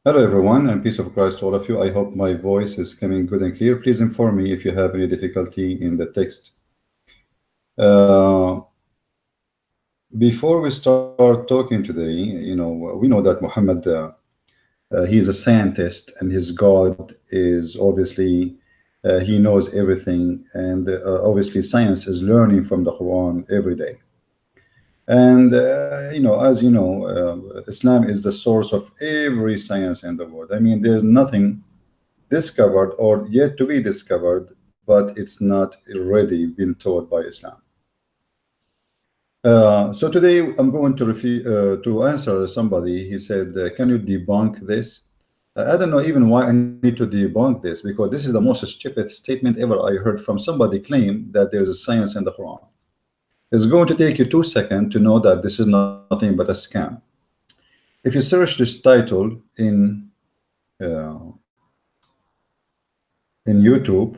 Hello, everyone, and peace of Christ to all of you. I hope my voice is coming good and clear. Please inform me if you have any difficulty in the text. Uh, Before we start talking today, we know that Muhammad, he's a scientist, and his God is obviously, he knows everything, and obviously science is learning from the Quran every day. And as you know, Islam is the source of every science in the world. I mean, there's nothing discovered or yet to be discovered, but it's not already been taught by Islam. So today I'm going to answer somebody. He said, "Can you debunk this?" I don't know even why I need to debunk this, because this is the most stupid statement ever I heard from somebody claim that there's a science in the Quran. It's going to take you 2 seconds to know that this is nothing but a scam. If you search this title uh, in YouTube,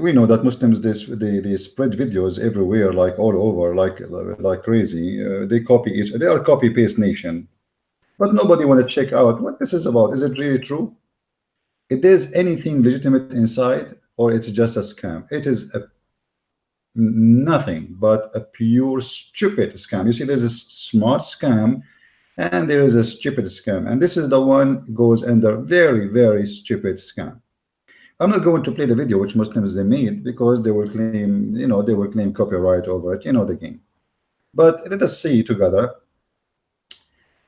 we know that Muslims they spread videos everywhere, like all over, like crazy. They copy each. They are copy paste nation, but nobody want to check out what this is about. Is it really true? If there's anything legitimate inside, or it's just a scam, it is nothing but a pure stupid scam. You see, there's a smart scam, and there is a stupid scam, and this is the one goes under very stupid scam. I'm not going to play the video which Muslims they made, because they will claim, they will claim copyright over it. You know the game. But let us see together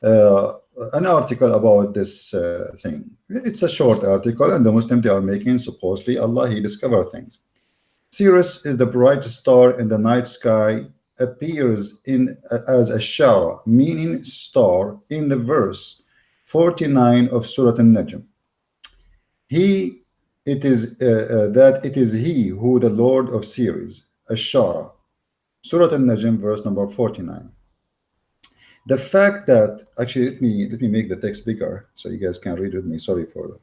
uh, an article about this thing. It's a short article, and the Muslim they are making supposedly Allah he discovered things. Sirius is the bright star in the night sky, appears in as a shara, meaning star, in the verse 49 of Surah An-Najm. He it is that it is he who the Lord of Sirius, Ashara, Surah An-Najm, verse number 49. The fact that actually let me make the text bigger so you guys can read with me. Sorry for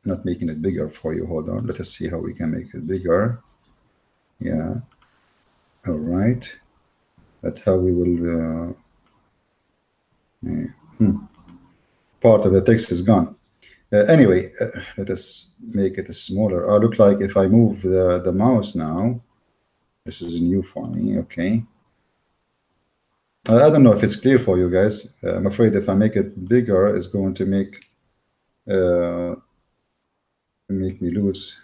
not making it bigger for you. Hold on, let us see how we can make it bigger. Yeah, all right. That's how we will part of the text is gone. Anyway, let us make it smaller. Look like if I move the mouse now, this is new for me. Okay. I don't know if it's clear for you guys. I'm afraid if I make it bigger, it's going to make me lose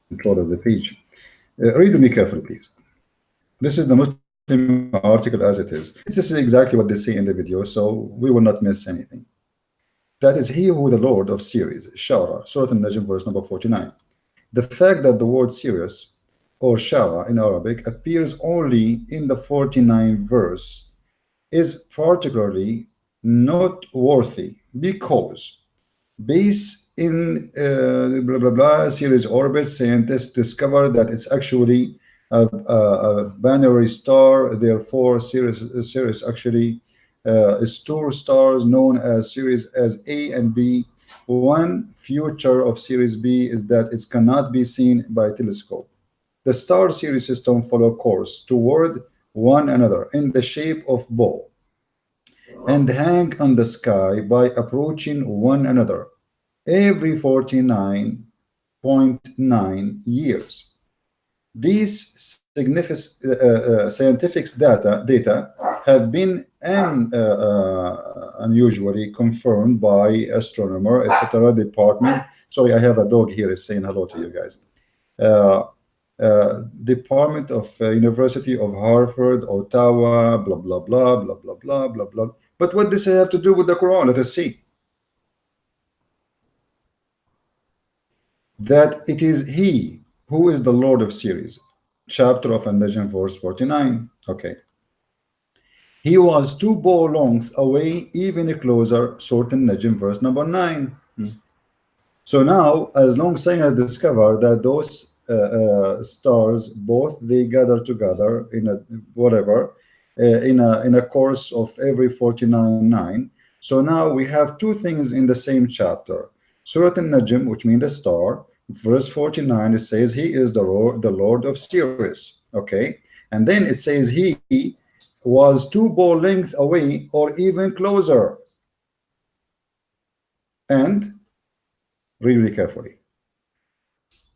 control of the page. Read with me carefully, please. This is the Muslim article as it is. This is exactly what they say in the video, so we will not miss anything. That is he who the Lord of Sirius, Shara, Surah An-Najm, verse number 49. The fact that the word Sirius or Shara in Arabic appears only in the 49th verse is particularly noteworthy, because based in blah blah blah Sirius orbit, scientists discovered that it's actually a binary star. Therefore, Sirius actually is two stars known as Sirius as A and B. One feature of Sirius B is that it cannot be seen by telescope. The star Sirius system follow course toward one another in the shape of bow, and hang on the sky by approaching one another every 49.9 years. These scientific data have been unusually confirmed by astronomer, etc. department. Sorry, I have a dog here is saying hello to you guys. Department of University of Harvard, Ottawa, blah blah blah blah blah blah blah blah. But what does it have to do with the Quran? Let us see. That it is he who is the Lord of Sirius, chapter of An-Najm, verse 49. Okay. He was two bow lengths away, even closer, Surah An-Najm, verse number 9. So now, as long as science has discovered that those stars, both they gather together in a whatever, in a course of every 49.9. So now we have two things in the same chapter. Surah An-Najm, which means the star, verse 49, it says he is the Lord of Sirius. Okay, and then it says he was 2 ball length away or even closer. And read really carefully.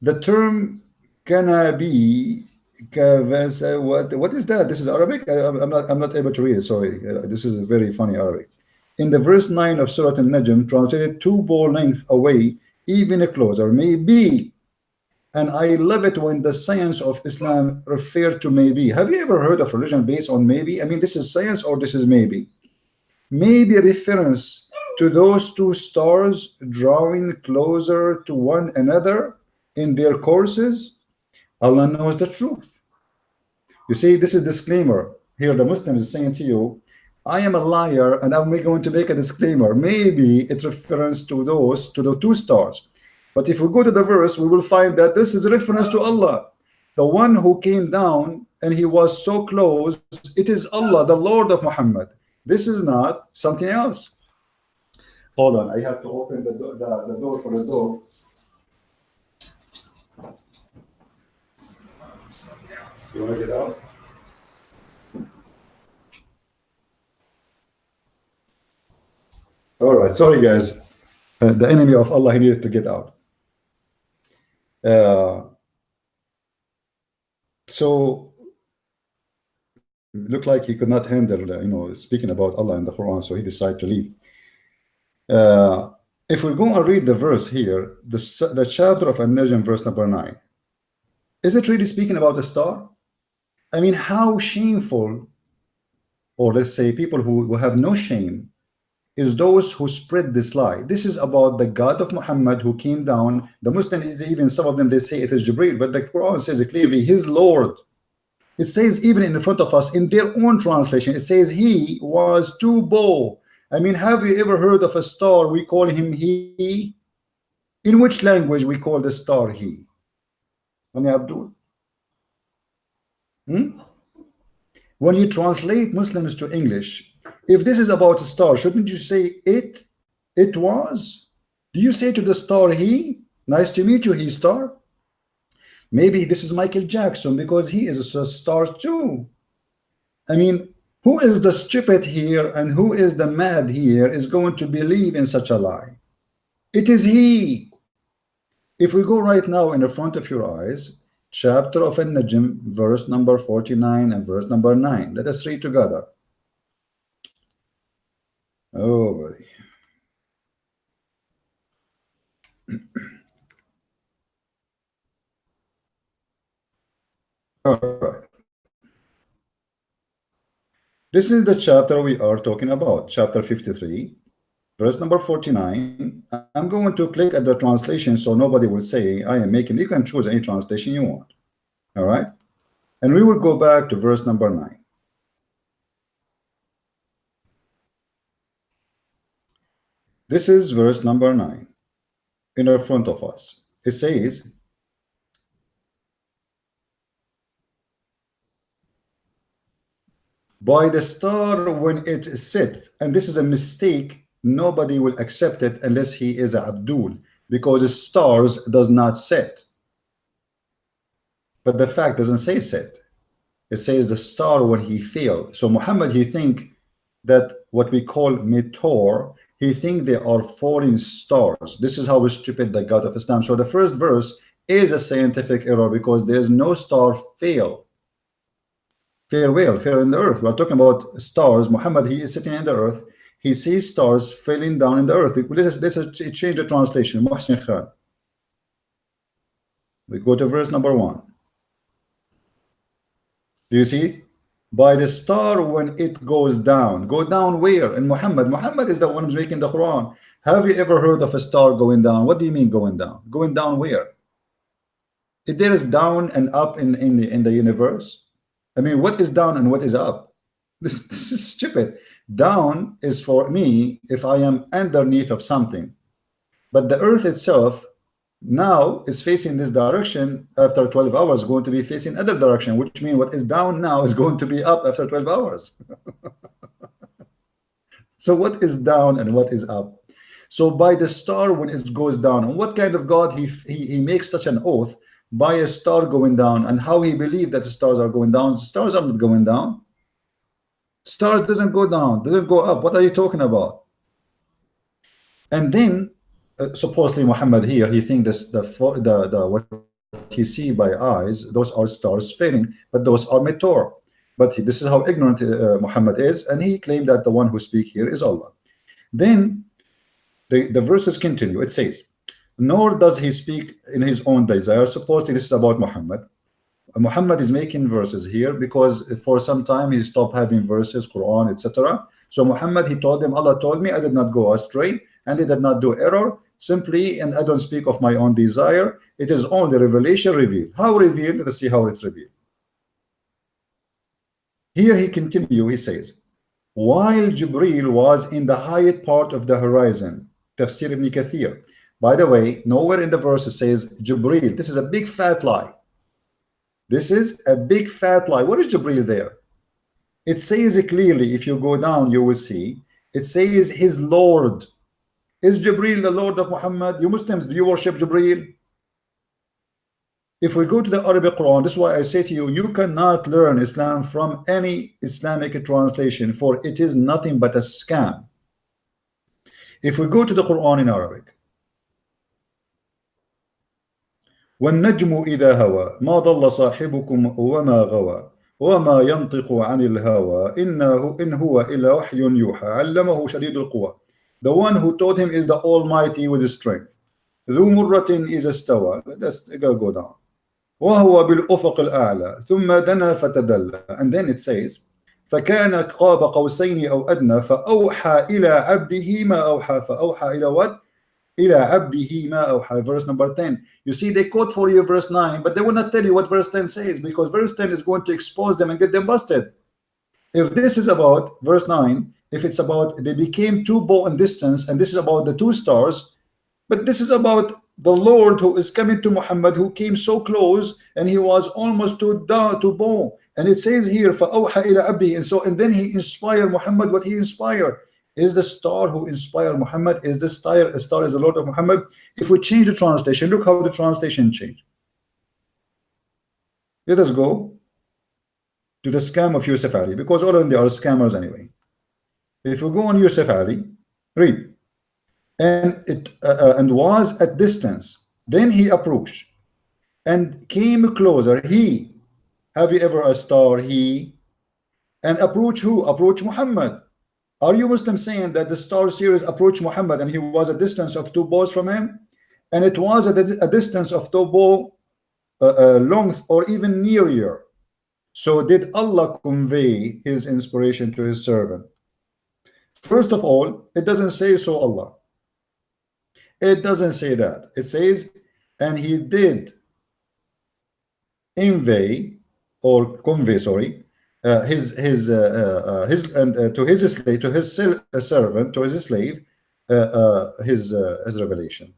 The term kana be what is that? This is Arabic. I'm not able to read it. Sorry, this is a very funny Arabic. In the verse 9 of Surah An-Najm, translated 2 ball length away, even closer, maybe. And I love it when the science of Islam refer to maybe. Have you ever heard of religion based on maybe? I mean, this is science or this is maybe? Maybe reference to those 2 stars drawing closer to one another in their courses. Allah knows the truth. You see, this is disclaimer. Here the Muslim is saying to you, I am a liar and I'm going to make a disclaimer. Maybe it refers to the 2 stars. But if we go to the verse, we will find that this is a reference to Allah. The one who came down and he was so close, it is Allah, the Lord of Muhammad. This is not something else. Hold on, I have to open the door for the dog. You want to get out? All right, sorry guys. The enemy of Allah, he needed to get out. So looked like he could not handle, speaking about Allah in the Quran, so he decided to leave. If we go and read the verse here, the chapter of An-Najm, verse number 9, is it really speaking about a star? I mean, how shameful, or let's say people who have no shame, is those who spread this lie. This is about the God of Muhammad who came down. The Muslims, even some of them, they say it is Jibreel, but the Quran says it clearly, his Lord. It says even in front of us, in their own translation, it says he was 2 ball. I mean, have you ever heard of a star we call him he? In which language we call the star he? Abdul? When you translate Muslims to English, if this is about a star, shouldn't you say it was? Do you say to the star he? Nice to meet you, he star. Maybe this is Michael Jackson because he is a star too. I mean, who is the stupid here and who is the mad here is going to believe in such a lie? It is he. If we go right now in the front of your eyes, chapter of An-Najm, verse number 49 and verse number 9. Let us read together. Oh, buddy. All right. This is the chapter we are talking about, chapter 53, verse number 49. I'm going to click at the translation so nobody will say I am making. You can choose any translation you want. All right. And we will go back to verse number 9. This is verse number 9 in front of us. It says, by the star when it is set, and this is a mistake, nobody will accept it unless he is a Abdul, because the stars does not set. But the fact doesn't say set. It says the star when he fell. So Muhammad, he think that what we call meteor, he think they are falling stars. This is how stupid the God of Islam. So the first verse is a scientific error because there is no star fail. Farewell, fail in the earth. We're talking about stars. Muhammad, he is sitting in the earth. He sees stars falling down in the earth. Let's change the translation. Muhsin Khan. We go to verse number 1. Do you see? By the star when it goes down. Go down where? In Muhammad. Muhammad is the one who's making the Quran. Have you ever heard of a star going down? What do you mean going down? Going down where? If there is down and up in the universe. I mean, what is down and what is up? This is stupid. Down is for me if I am underneath of something. But the earth itself now is facing this direction. After 12 hours going to be facing other direction, which means what is down now is going to be up after 12 hours. So what is down and what is up? So by the star when it goes down, and what kind of God he makes such an oath by a star going down, and how he believed that the stars are going down. The stars are not going down. Stars doesn't go down, doesn't go up. What are you talking about? And then supposedly Muhammad here, he thinks this the what he see by eyes, those are stars failing, but those are meteor. But this is how ignorant Muhammad is, and he claimed that the one who speak here is Allah. Then the verses continue. It says, nor does he speak in his own desire. Supposedly this is about Muhammad. Muhammad is making verses here because for some time he stopped having verses, Quran, etc. So Muhammad, he told them, Allah told me I did not go astray and I did not do error simply, and I don't speak of my own desire. It is only revelation revealed. How revealed? Let's see how it's revealed. Here he continue, he says, while Jibril was in the highest part of the horizon, Tafsir ibn Kathir. By the way, nowhere in the verse it says Jibril. This is a big fat lie. This is a big fat lie. What is Jibril there? It says it clearly. If you go down, you will see. It says his Lord. Is Jibril the Lord of Muhammad? You Muslims, do you worship Jibril? If we go to the Arabic Quran, this is why I say to you, you cannot learn Islam from any Islamic translation, for it is nothing but a scam. If we go to the Quran in Arabic, وَالنَّجْمُ إِذَا هَوَى مَا ضَلَّ صَاحِبُكُمْ وَمَا غَوَى وَمَا يَنطِقُ عَنِ الْهَوَى إِنْ هُوَ إِلَّا وَحْيٌ يُوحَى عَلَّمَهُ شَدِيدُ الْقُوَى. The one who taught him is the Almighty with strength. ذُو مُرَّةٍ إِذَا اسْتَوَى. Let's go down. وَهُوَ بِالْأُفُقِ الْأَعْلَى ثُمَّ دَنَا فَتَدَلَّى. And then it says, فَكَانَ قَابَ قَوْسَيْنِ أَوْ أَدْنَى فَأَوْحَى إِلَى عَبْدِهِ مَا أَوْحَى. فَأَوْحَى إِلَى what? إِلَى عَبْدِهِ مَا أَوْحَى. Verse number 10. You see, they quote for you verse 9, but they will not tell you what verse 10 says, because verse 10 is going to expose them and get them busted. If this is about verse 9, if it's about they became two bow in distance, and this is about the two stars, but this is about the Lord who is coming to Muhammad, who came so close and he was almost to bow. And it says here, فَأَوْحَى إِلَى عَبْدِهِ. And then he inspired Muhammad what he inspired. Is the star who inspired Muhammad? Is the star is the Lord of Muhammad? If we change the translation, look how the translation changed. Let us go to the scam of Yusuf Ali, because all of them, they are scammers anyway. If we go on Yusuf Ali, read. And it and was at distance. Then he approached and came closer. He, have you ever a star? He, and approach who? Approach Muhammad. Are you Muslims saying that the star Sirius approached Muhammad and he was a distance of two bows from him? And it was at a distance of two bow length or even nearer. So did Allah convey his inspiration to his servant? First of all, it doesn't say so Allah. It doesn't say that. It says, and he did convey, sorry, his and to his slave, to his servant, to his slave, his revelation.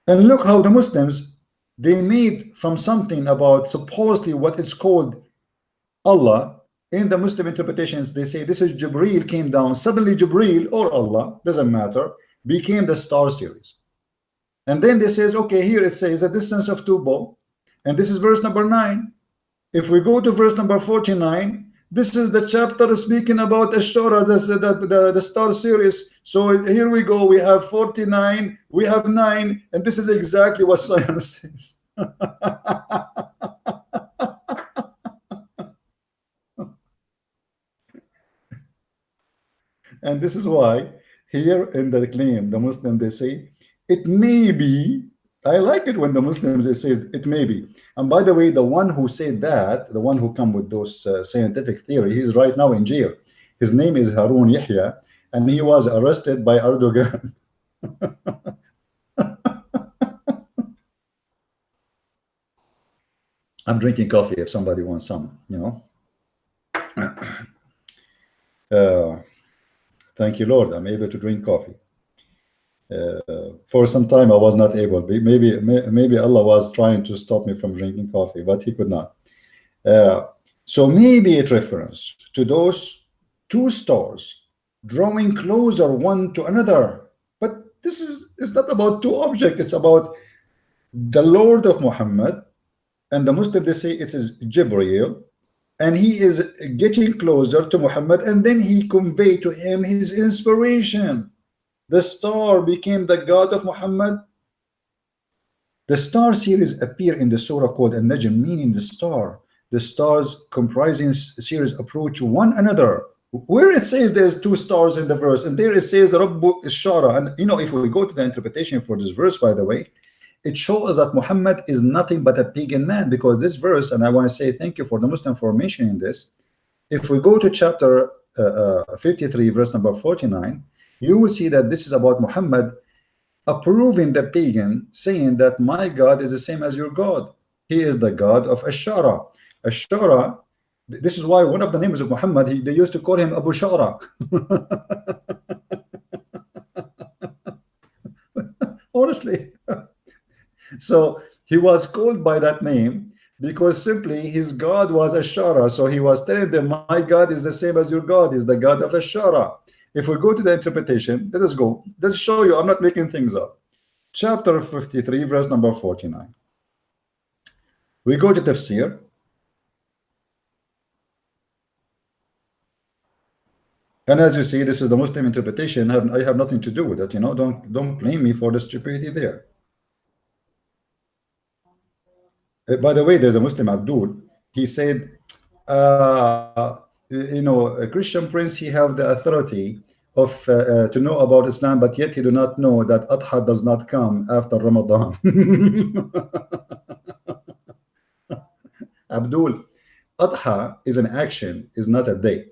And look how the Muslims, they made from something about supposedly what it's called Allah. In the Muslim interpretations, they say this is Jibril came down. Suddenly Jibril or Allah, doesn't matter, became the star Sirius. And then they says, okay, here it says a distance of two bow, and this is verse number 9. If we go to verse number 49, this is the chapter speaking about Ashura, the star Sirius. So here we go, we have 49, we have 9, and this is exactly what science says. And this is why here in the claim, the Muslim, they say, it may be. I like it when the Muslims, they say it may be. And by the way, the one who said that, the one who come with those scientific theory, he's right now in jail. His name is Harun Yahya, and he was arrested by Erdogan. I'm drinking coffee if somebody wants some, you know. Thank you, Lord. I'm able to drink coffee. For some time, I was not able. Maybe Allah was trying to stop me from drinking coffee, but He could not. So maybe it refers to those two stars drawing closer one to another. But this it's not about two objects. It's about the Lord of Muhammad, and the Muslim, they say it is Jibreel, and he is getting closer to Muhammad, and then he conveyed to him his inspiration. The star became the god of Muhammad. The star series appear in the surah called An-Najm, meaning the star. The stars comprising series approach one another. Where it says there's two stars in the verse, and there it says Rabbu Ishara. And you know, if we go to the interpretation for this verse, by the way, it shows that Muhammad is nothing but a pagan man, because this verse, and I want to say thank you for the Muslim formation in this. If we go to chapter 53, verse number 49, you will see that this is about Muhammad approving the pagan, saying that my God is the same as your God. He is the God of Ashara. Ashara, this is why one of the names of Muhammad, they used to call him Abu Shara. Honestly. So he was called by that name because simply his God was Ashara. So he was telling them, my God is the same as your God, is the God of Ashara. If we go to the interpretation, let us go. Let's show you, I'm not making things up. Chapter 53, verse number 49. We go to Tafsir. And as you see, this is the Muslim interpretation. I have nothing to do with it. You know, don't blame me for the stupidity there. By the way, there's a Muslim, Abdul. He said, you know, a Christian prince, he have the authority of to know about Islam, but yet he do not know that Adha does not come after Ramadan. Abdul, Adha is an action, is not a day.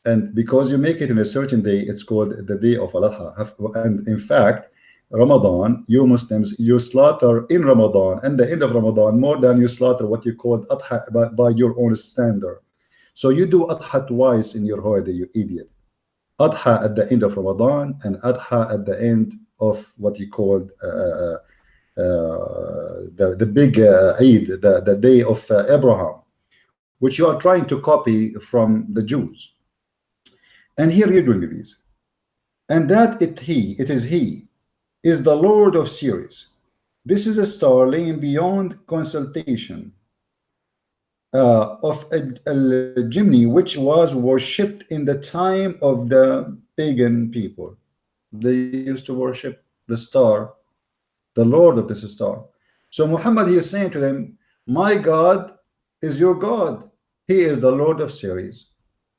And because you make it in a certain day, it's called the day of Al-Adha. And in fact, Ramadan, you Muslims, you slaughter in Ramadan and the end of Ramadan more than you slaughter what you call Adha by your own standard. So you do Adha twice in your holiday, you idiot. Adha at the end of Ramadan and Adha at the end of what you called the big Eid, the day of Abraham, which you are trying to copy from the Jews. And here you're doing this. And that it is he, is the Lord of Sirius. This is a star laying beyond consultation of a chimney which was worshipped in the time of the pagan people. They used to worship the star, the Lord of this star. So Muhammad, he is saying to them, my God is your God. He is the Lord of Sirius.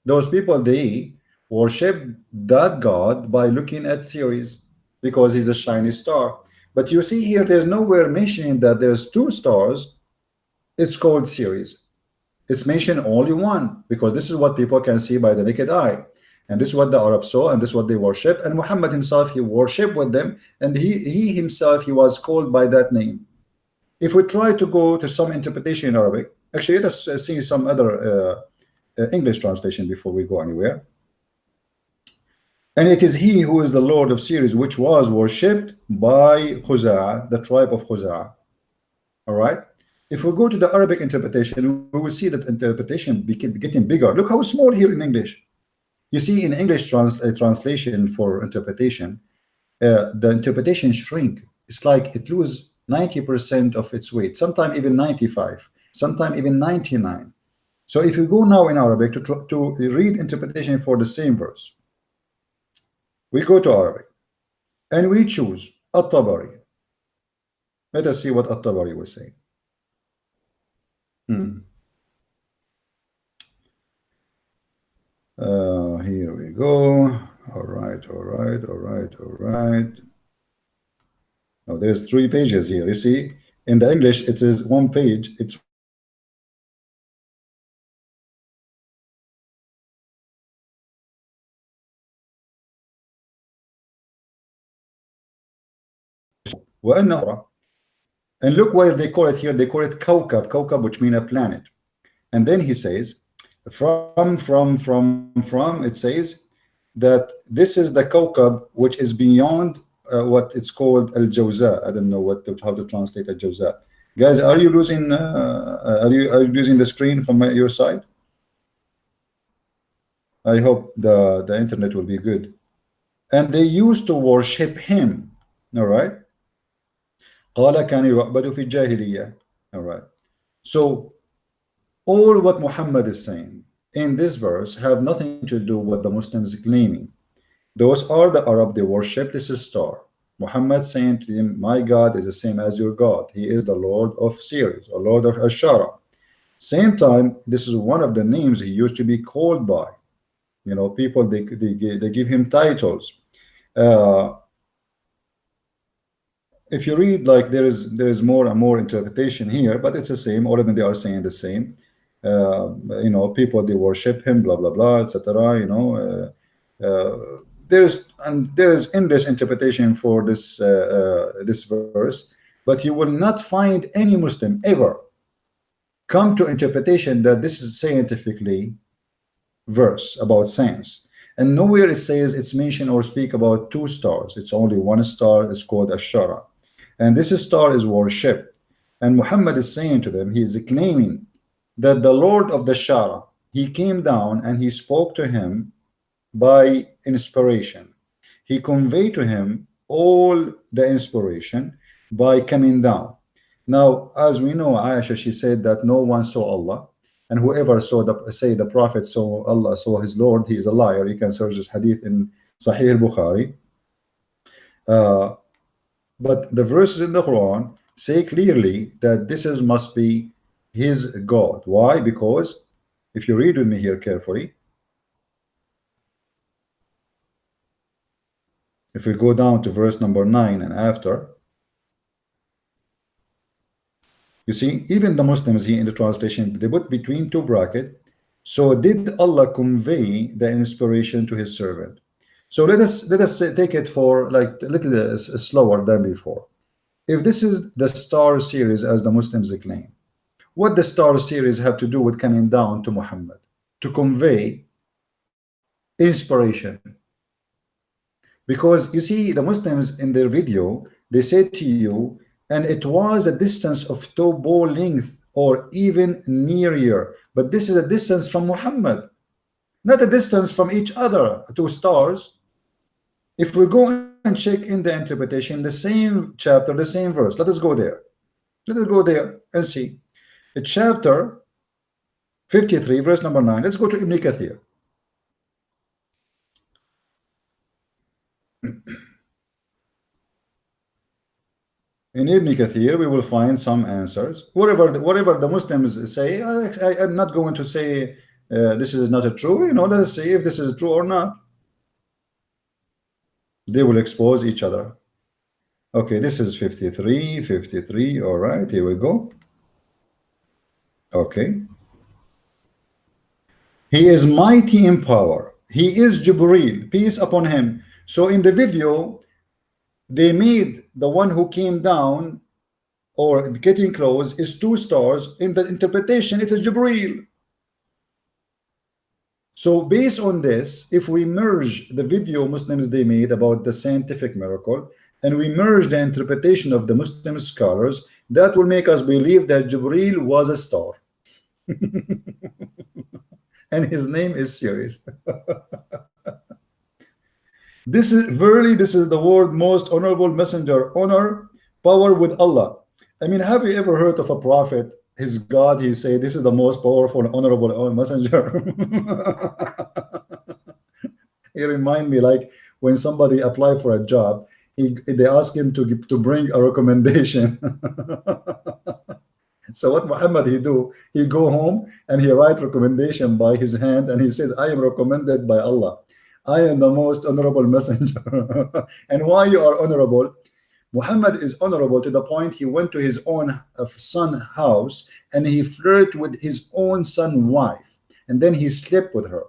Those people, they worship that God by looking at Sirius because he's a shiny star. But you see here, there's nowhere mentioning that there's two stars. It's called Sirius. It's mentioned only one, because this is what people can see by the naked eye. And this is what the Arabs saw, and this is what they worship. And Muhammad himself, he worshiped with them, and he himself, he was called by that name. If we try to go to some interpretation in Arabic, actually, let us see some other English translation before we go anywhere. And it is he who is the Lord of Sirius, which was worshipped by Khuza'a, the tribe of Khuza'a. All right. If we go to the Arabic interpretation, we will see that interpretation getting bigger. Look how small here in English. You see, in English translation for interpretation, the interpretation shrink. It's like it loses 90% of its weight, sometimes even 95, sometimes even 99. So if you go now in Arabic to read interpretation for the same verse, we go to Arabic and we choose At-Tabari. Let us see what At-Tabari will say. Here we go. All right. Now there's 3 pages here. You see, in the English it is 1 page. It's and look why they call it here. They call it Kawkab, which means a planet. And then he says, from it says that this is the Kawkab which is beyond what it's called Al-Jawza. I don't know how to translate Al-Jawza. Guys, are you losing are you losing the screen from your side? I hope the internet will be good. And they used to worship him. All right. قال كان يعبد في الجاهلية. All right. So All what Muhammad is saying in this verse have nothing to do with the Muslims claiming. Those are the Arab, they worship this star. Muhammad saying to them, my God is the same as your God. He is the Lord of Sirius, or Lord of Ashara. Same time, this is one of the names he used to be called by. You know, people, they give him titles. Uh, if you read, like, there is more and more interpretation here, but it's the same. All of them, they are saying the same. You know, people, they worship him, blah blah blah, etc. You know, there is endless interpretation for this verse, but you will not find any Muslim ever come to interpretation that this is scientifically verse about science, and nowhere it says it's mentioned or speak about two stars. It's only one star. It's called Ashara, and this star is worshipped. And Muhammad is saying to them, he is claiming that the Lord of the Shara, he came down and he spoke to him by inspiration. He conveyed to him all the inspiration by coming down. Now, as we know, Aisha, she said that no one saw Allah, and whoever saw the Prophet saw Allah, saw his Lord, he is a liar. You can search this hadith in Sahih al-Bukhari. But the verses in the Quran say clearly that this must be his God. Why? Because if you read with me here carefully, if we go down to verse number 9 and after, you see, even the Muslims here in the translation, they put between two brackets. So did Allah convey the inspiration to his servant? So let us take it for like a little slower than before. If this is the star series as the Muslims claim, what the star series have to do with coming down to Muhammad to convey inspiration? Because you see, the Muslims in their video, they say to you, and it was a distance of two bow length or even nearer, but this is a distance from Muhammad, not a distance from each other, two stars. If we go and check in the interpretation, the same chapter, the same verse, let us go there. Let us go there and see. Chapter 53, verse number 9. Let's go to Ibn Kathir. In Ibn Kathir, we will find some answers. Whatever the Muslims say, I'm not going to say this is not a true. You know, let's see if this is true or not. They will expose each other. Okay, this is 53. All right, here we go. Okay. He is mighty in power. He is Jibreel, peace upon him. So in the video, they made the one who came down or getting close is two stars. In the interpretation, it is Jibreel. So based on this, if we merge the video Muslims they made about the scientific miracle, and we merge the interpretation of the Muslim scholars, that will make us believe that Jibreel was a star. And his name is Sirius. This is the word most honorable messenger, honor, power with Allah. I mean, have you ever heard of a prophet, his God, he say this is the most powerful and honorable messenger? He remind me like when somebody apply for a job, they ask him to bring a recommendation. So what Muhammad he do? He go home and he write recommendation by his hand, and he says, I am recommended by Allah. I am the most honorable messenger. And why you are honorable? Muhammad is honorable to the point he went to his own son house and he flirted with his own son wife, and then he slept with her.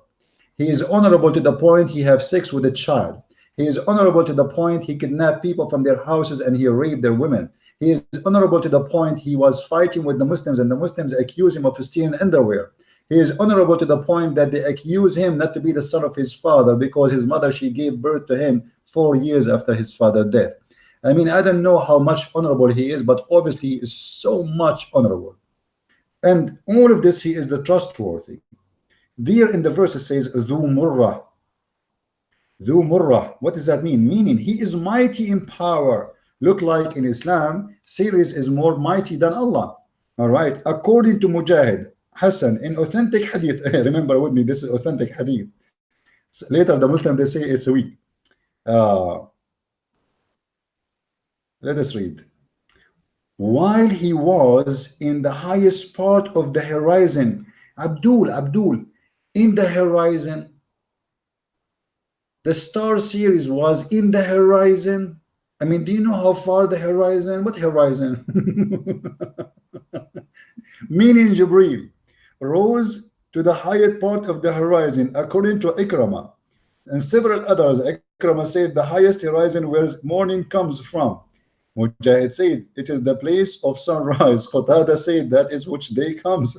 He is honorable to the point he have sex with a child. He is honorable to the point he kidnapped people from their houses and he raped their women. He is honorable to the point he was fighting with the Muslims and the Muslims accuse him of stealing underwear. He is honorable to the point that they accuse him not to be the son of his father because his mother, she gave birth to him 4 years after his father's death. I mean, I don't know how much honorable he is, but obviously he is so much honorable. And all of this, he is the trustworthy. There in the verse it says, Dhu Murrah. Dhu Murrah. What does that mean? Meaning he is mighty in power. Look like in Islam, Sirius is more mighty than Allah. All right. According to Mujahid, Hassan, in authentic hadith, remember with me, this is authentic hadith. Later, the Muslim, they say it's weak. Uh, let us read. While he was in the highest part of the horizon, Abdul, in the horizon, the star series was in the horizon. I mean, do you know how far the horizon? What horizon? Meaning Jibreel rose to the highest part of the horizon, according to Ikrama. And several others, Ikrama said the highest horizon where morning comes from. Mujahid said it is the place of sunrise. Qatada said that is which day comes.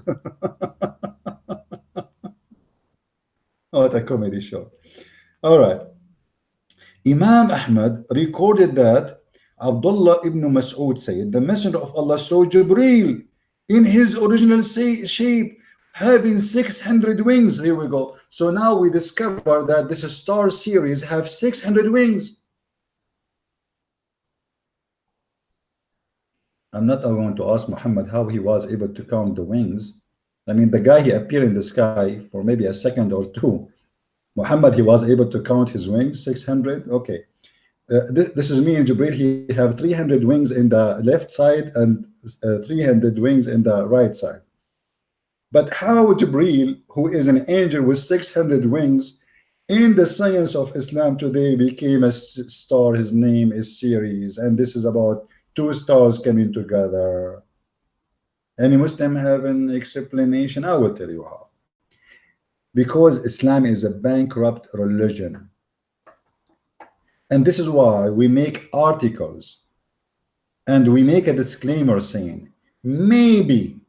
What a comedy show. All right. Imam Ahmad recorded that Abdullah ibn Mas'ud said the Messenger of Allah saw Jibreel in his original shape having 600 wings. Here we go. So now we discover that this star series have 600 wings. I'm not going to ask Muhammad how he was able to count the wings. I mean, the guy, he appeared in the sky for maybe a second or two. Muhammad, he was able to count his wings, 600. Okay. This is me and Jibreel. He have 300 wings in the left side and 300 wings in the right side. But how Jibreel, who is an angel with 600 wings, in the science of Islam today became a star? His name is Sirius, and this is about two stars coming together. Any Muslim have an explanation? I will tell you how. Because Islam is a bankrupt religion. And this is why we make articles and we make a disclaimer saying, maybe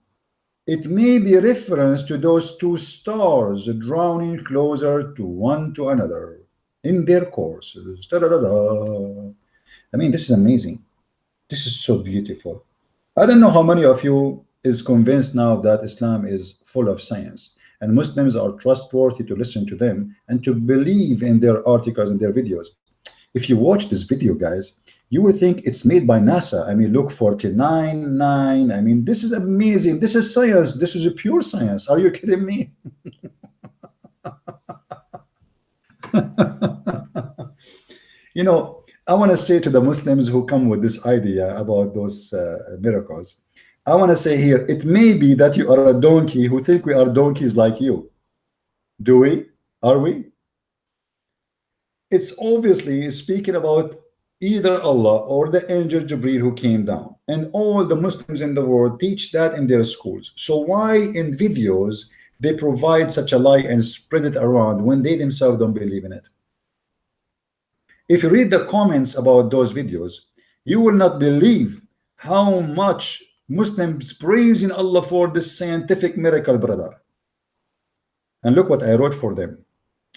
it may be a reference to those two stars drawing closer to one to another in their courses. Da, da, da, da. I mean, this is amazing. This is so beautiful. I don't know how many of you is convinced now that Islam is full of science and Muslims are trustworthy to listen to them and to believe in their articles and their videos. If you watch this video, guys, you will think it's made by NASA. I mean, look, 49.9. I mean, this is amazing. This is science. This is a pure science. Are you kidding me? You know, I want to say to the Muslims who come with this idea about those miracles, I want to say here, it may be that you are a donkey who think we are donkeys like you. Do we? Are we? It's obviously speaking about either Allah or the angel Jibreel who came down. And all the Muslims in the world teach that in their schools. So why in videos they provide such a lie and spread it around when they themselves don't believe in it? If you read the comments about those videos, you will not believe how much Muslims praising Allah for this scientific miracle, brother. And look what I wrote for them.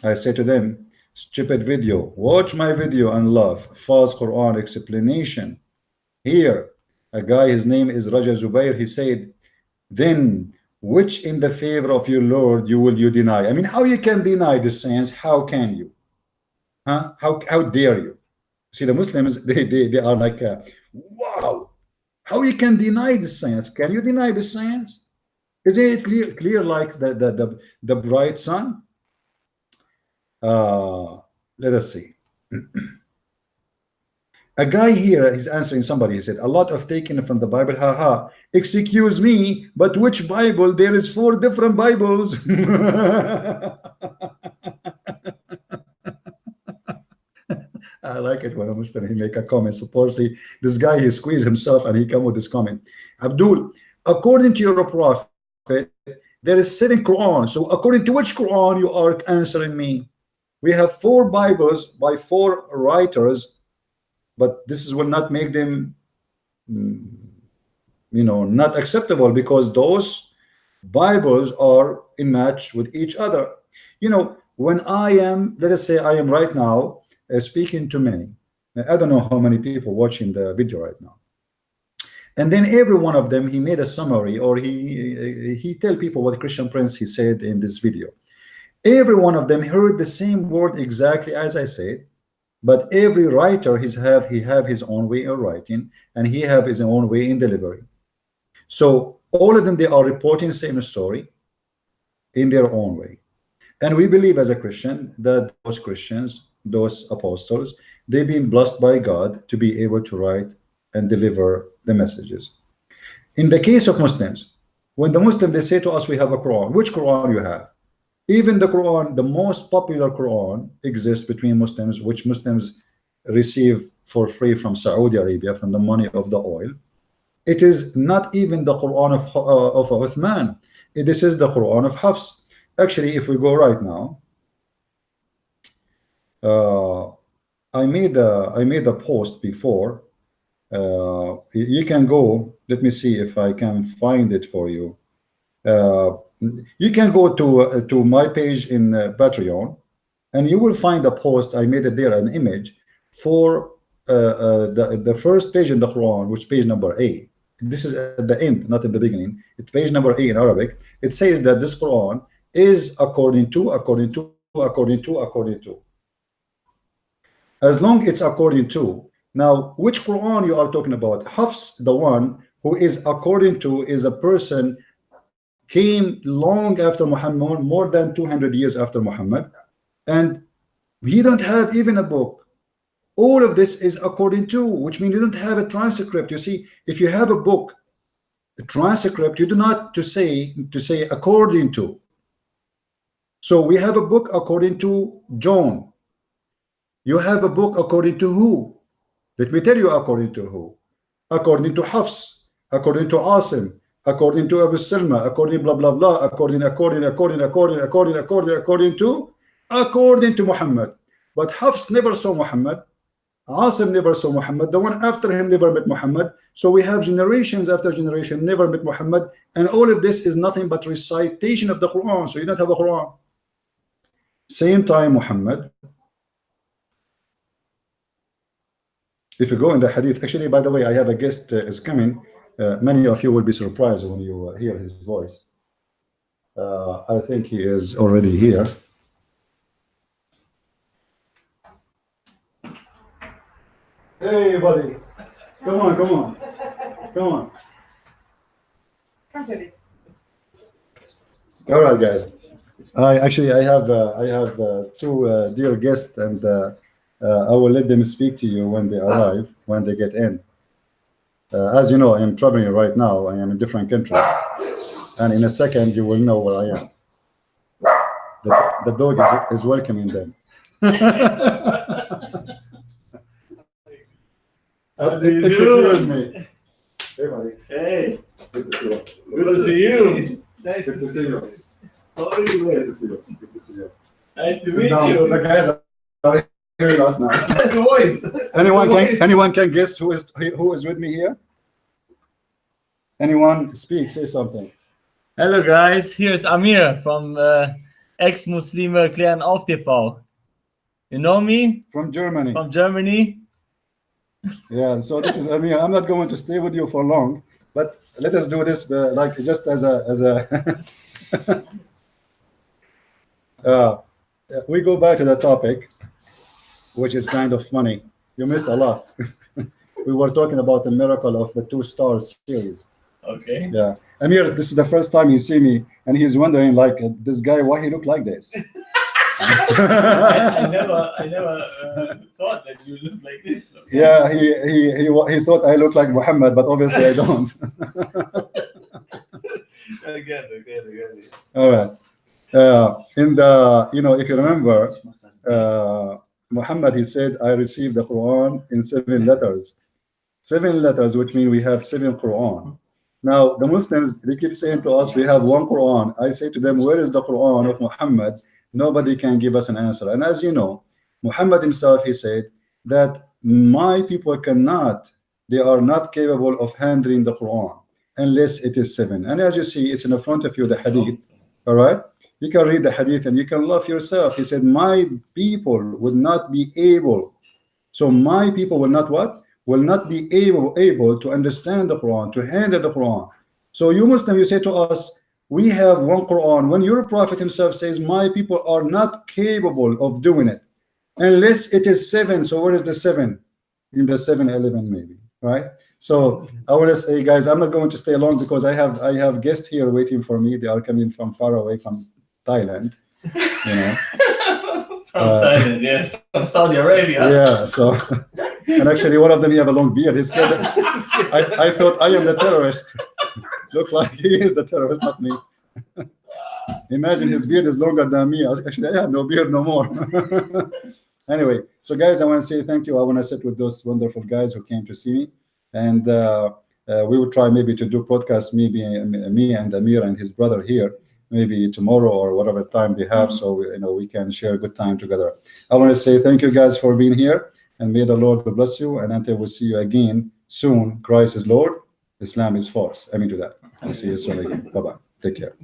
I say to them, stupid video, watch my video and love. False Quran explanation. Here, a guy, his name is Raja Zubair, he said, then which in the favor of your Lord will you deny? I mean, how you can deny the science? How can you? Huh? How dare you? See, the Muslims, they are like, wow, how you can deny the science? Can you deny the science? Is it clear like the bright sun? Let us see. A guy here is answering somebody. He said, a lot of taken from the Bible. Haha. Excuse me, but which Bible? There is 4 different Bibles. I like it when a Muslim he make a comment. Supposedly, this guy he squeezed himself and he come with this comment. Abdul, according to your prophet, there is 7 Quran. So according to which Quran you are answering me? We have 4 Bibles by 4 writers, but this will not make them, not acceptable because those Bibles are in match with each other. When I am, let us say I am right now speaking to many. I don't know how many people watching the video right now. And then every one of them, he made a summary or he tell people what Christian Prince he said in this video. Every one of them heard the same word exactly as I said, but every writer he have his own way of writing and he have his own way in delivery. So all of them, they are reporting the same story, in their own way. And we believe as a Christian that those Christians, those apostles, they've been blessed by God to be able to write and deliver the messages. In the case of Muslims, when the Muslim, they say to us, we have a Quran. Which Quran you have? Even the Quran, the most popular Quran exists between Muslims, which Muslims receive for free from Saudi Arabia, from the money of the oil. It is not even the Quran of Uthman. This is the Quran of Hafs. Actually, if we go right now, I made a post before. You can go. Let me see if I can find it for you. You can go to my page in Patreon, and you will find a post. I made it there, an image for the first page in the Quran, which page number A. This is at the end, not in the beginning. It's page number A in Arabic. It says that this Quran is according to. As long it's according to. Now, which Quran you are talking about? Hafs, the one who is according to, is a person came long after Muhammad, more than 200 years after Muhammad, and he don't have even a book. All of this is according to, which means you don't have a transcript. You see, if you have a book, a transcript, you do not to say according to. So we have a book according to John. You have a book according to who? Let me tell you according to who. According to Hafs, according to Asim, according to Abu Salma, according blah blah blah, according to Muhammad. But Hafs never saw Muhammad. Asim never saw Muhammad. The one after him never met Muhammad. So we have generations after generation never met Muhammad, and all of this is nothing but recitation of the Quran. So you don't have a Quran. Same time Muhammad. If you go in the hadith, actually, by the way, I have a guest is coming. Many of you will be surprised when you hear his voice. I think he is already here. Hey, buddy. Come on. Come on. All right, guys. I have two dear guests, and I will let them speak to you when they arrive, when they get in. As you know, I am traveling right now. I am in a different country, and in a second you will know where I am. The dog is welcoming them. Excuse me. Hey, buddy. Hey. Good to see you. Good to see you. Nice to see you. How are you? Good to see you. Good to see you. Nice to meet you. The guys are hearing us now. The voice. Anyone can guess who is with me here? Anyone speak? Say something. Hello guys, here's Amir from Ex-Muslime Klären auf TV. You know me? From Germany. From Germany. Yeah, so this is Amir. I'm not going to stay with you for long, but let us do this like just as a we go back to the topic, which is kind of funny. You missed a lot. We were talking about the miracle of the 2 stars series. Okay. Yeah, Amir, this is the first time you see me, and he's wondering, like, this guy, why he look like this? I never thought that you look like this. Okay. Yeah, he thought I look like Muhammad, but obviously I don't. I get it. All right. In the, if you remember, Muhammad, he said, I received the Quran in 7 letters. 7 letters, which means we have 7 Quran. Now, the Muslims, they keep saying to us, we have 1 Quran. I say to them, where is the Quran of Muhammad? Nobody can give us an answer. And as you know, Muhammad himself, he said that my people they are not capable of handling the Quran unless it is 7. And as you see, it's in the front of you, the hadith. All right? You can read the hadith and you can love yourself. He said, my people would not be able. So my people will not what? Will not be able to understand the Quran, to handle the Quran. So you Muslim, you say to us, we have 1 Quran. When your Prophet himself says, my people are not capable of doing it unless it is 7. So where is the 7? In the 7-11 maybe, right? So I want to say, guys, I'm not going to stay long because I have guests here waiting for me. They are coming from far away, from Thailand, you know. From Thailand, yes, from Saudi Arabia. Yeah, so and actually one of them he have a long beard. He's scared. I thought I am the terrorist. Look like he is the terrorist, not me. Imagine his beard is longer than me. Actually, I have no beard no more. Anyway, so guys, I want to say thank you. I want to sit with those wonderful guys who came to see me, and we will try maybe to do podcasts, maybe me and Amir and his brother here, maybe tomorrow or whatever time they have, so we can share a good time together. I want to say thank you guys for being here, and may the Lord bless you. And until we see you again soon, Christ is Lord, Islam is force. I mean to that. I'll see you soon again. Bye bye. Take care.